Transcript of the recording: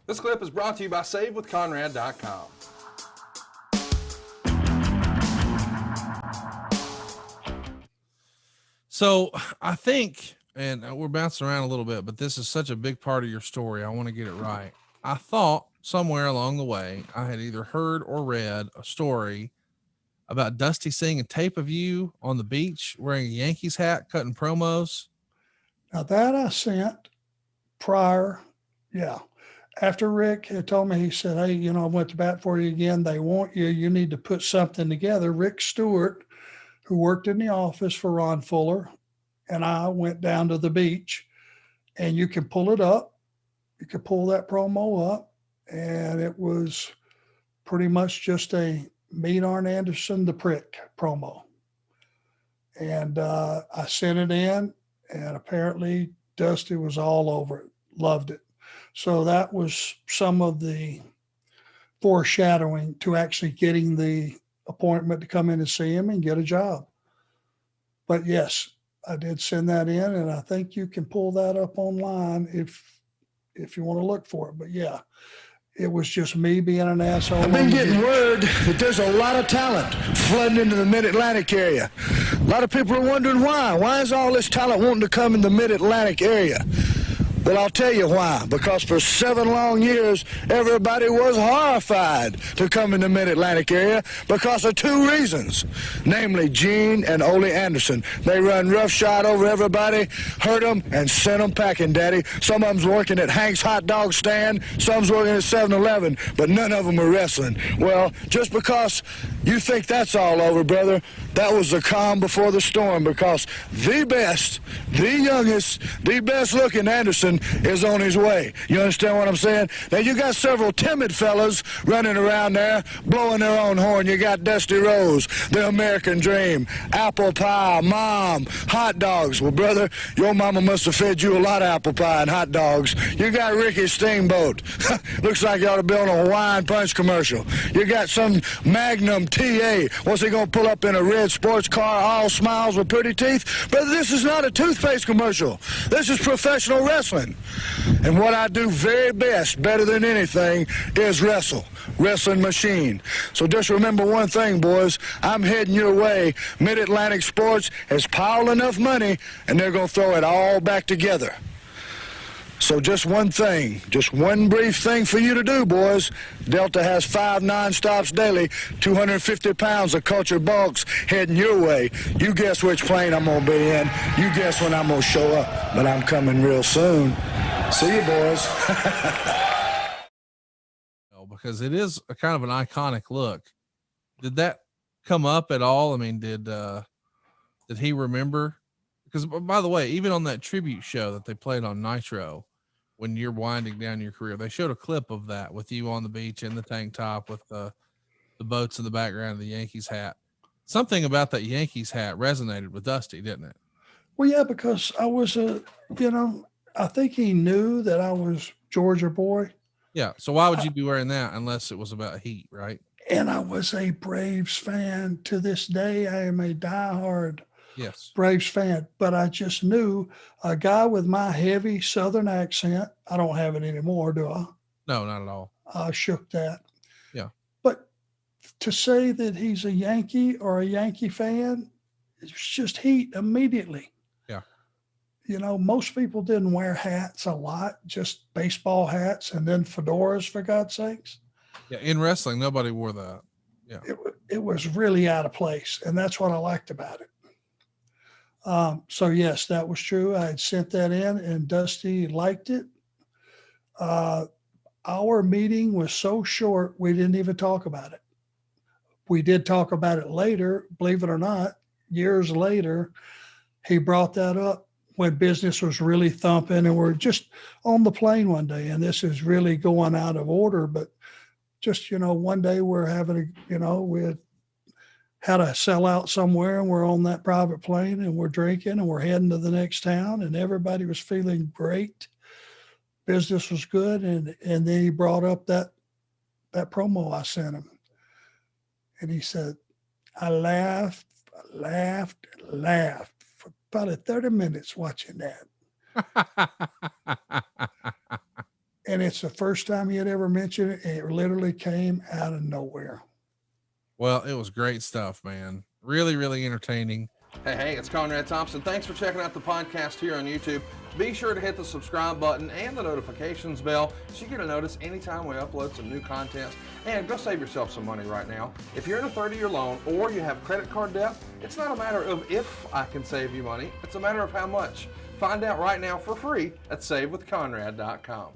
This clip is brought to you by SaveWithConrad.com. So I think, and we're bouncing around a little bit, but this is such a big part of your story. I want to get it right. I thought somewhere along the way, I had either heard or read a story about Dusty seeing a tape of you on the beach wearing a Yankees hat, cutting promos. Now that I sent prior. Yeah. After Rick had told me, he said, hey, I went to bat for you again. They want you. You need to put something together. Rick Stewart, who worked in the office for Ron Fuller, and I went down to the beach, and you can pull it up. You could pull that promo up, and it was pretty much just a Meet Arn Anderson, the Prick promo. And I sent it in, and apparently Dusty was all over it, loved it. So that was some of the foreshadowing to actually getting the appointment to come in and see him and get a job. But yes, I did send that in, and I think you can pull that up online if you want to look for it. But yeah, it was just me being an asshole. I've been getting word that there's a lot of talent flooding into the Mid-Atlantic area. A lot of people are wondering why. Why is all this talent wanting to come in the Mid-Atlantic area? Well, I'll tell you why. Because for 7 long years, everybody was horrified to come in the Mid-Atlantic area because of 2 reasons. Namely, Gene and Ole Anderson. They run roughshod over everybody, hurt them, and sent them packing, Daddy. Some of them's working at Hank's hot dog stand, some's working at 7-Eleven, but none of them are wrestling. Well, just because you think that's all over, brother, that was the calm before the storm, because the best, the youngest, the best-looking Anderson is on his way. You understand what I'm saying? Now, you got several timid fellas running around there blowing their own horn. You got Dusty Rhodes, the American Dream, apple pie, mom, hot dogs. Well, brother, your mama must have fed you a lot of apple pie and hot dogs. You got Ricky Steamboat. Looks like you ought to be on a Hawaiian Punch commercial. You got some Magnum TA. What's he going to pull up in a red sports car, all smiles with pretty teeth? Brother, this is not a toothpaste commercial. This is professional wrestling. And what I do very best, better than anything, is wrestle. Wrestling machine. So just remember one thing, boys. I'm heading your way. Mid-Atlantic Sports has piled enough money, and they're going to throw it all back together. So just one thing, just one brief thing for you to do, boys. Delta has 5 non-stops daily, 250 pounds of culture bulks heading your way. You guess which plane I'm going to be in. You guess when I'm going to show up, but I'm coming real soon. See you, boys. Because it is a kind of an iconic look. Did that come up at all? I mean, did he remember? Because, by the way, even on that tribute show that they played on Nitro, when you're winding down your career, they showed a clip of that with you on the beach in the tank top with the boats in the background of the Yankees hat. Something about that Yankees hat resonated with Dusty, didn't it? Well, yeah, because I was I think he knew that I was Georgia boy. Yeah. So why would you be wearing that unless it was about heat, right? And I was a Braves fan. To this day, I am a diehard Braves fan. But I just knew a guy with my heavy Southern accent. I don't have it anymore, do I? No, not at all. I shook that. Yeah. But to say that he's a Yankee or a Yankee fan, it's just heat immediately. Yeah. Most people didn't wear hats a lot, just baseball hats and then fedoras, for God's sakes. Yeah, in wrestling, nobody wore that. Yeah, it was really out of place, and that's what I liked about it. So yes, that was true. I had sent that in, and Dusty liked it. Our meeting was so short, we didn't even talk about it. We did talk about it later, believe it or not. Years later, he brought that up when business was really thumping, and we're just on the plane one day, and this is really going out of order, but just, one day we're having we had a sellout somewhere, and we're on that private plane, and we're drinking, and we're heading to the next town, and everybody was feeling great. Business was good. And then he brought up that promo I sent him. And he said, I laughed for probably 30 minutes watching that. And it's the first time he had ever mentioned it. And it literally came out of nowhere. Well, it was great stuff, man. Really, really entertaining. Hey, it's Conrad Thompson. Thanks for checking out the podcast here on YouTube. Be sure to hit the subscribe button and the notifications bell so you get a notice anytime we upload some new content. And go save yourself some money right now. If you're in a 30-year loan or you have credit card debt, it's not a matter of if I can save you money. It's a matter of how much. Find out right now for free at SaveWithConrad.com.